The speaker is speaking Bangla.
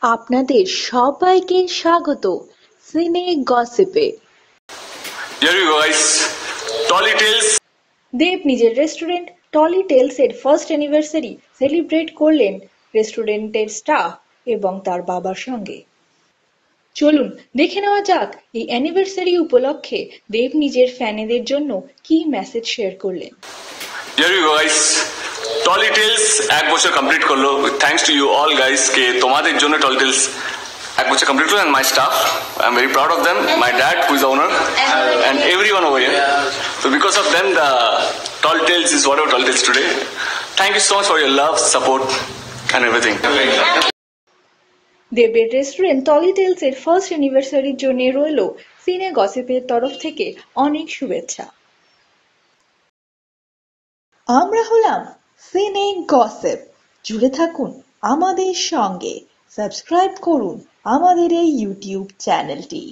আপনাদের সবাইকে স্বাগত সিনে গসিপে। Here you go guys, Tolly Tales। দেব নিজের রেস্টুরেন্ট টলি টেলস এর ফার্স্ট অ্যানিভার্সারি সেলিব্রেট করলেন রেস্টুরেন্টের স্টাফ এবং তার বাবার সঙ্গে। চলুন দেখে নেওয়া যাক এই অ্যানিভার্সারি উপলক্ষে দেব নিজের ফ্যানেদের জন্য কি মেসেজ শেয়ার করলেন। Here you go guys, Tolly Tales এক বছর কমপ্লিট করলো। Thanks to you all guys কে তোমাদের জন্য Tolly Tales এক বছর কমপ্লিট করলো, and my staff, I'm very proud of them, my dad who is the owner and everyone over here. So because of them the Tolly Tales is whatever Tolly Tales today. Thank you so much for your love, support and everything. দেবের রেস্টুরেন্ট টলি টেলস এর ফার্স্ট অ্যানিভার্সারির জন্য রইল সিনে গসিপের তরফ থেকে অনেক শুভেচ্ছা। আমরা হলাম সিনে গসিপ, জুড়ে থাকুন আমাদের সঙ্গে, সাবস্ক্রাইব করুন আমাদের এই ইউটিউব চ্যানেলটি।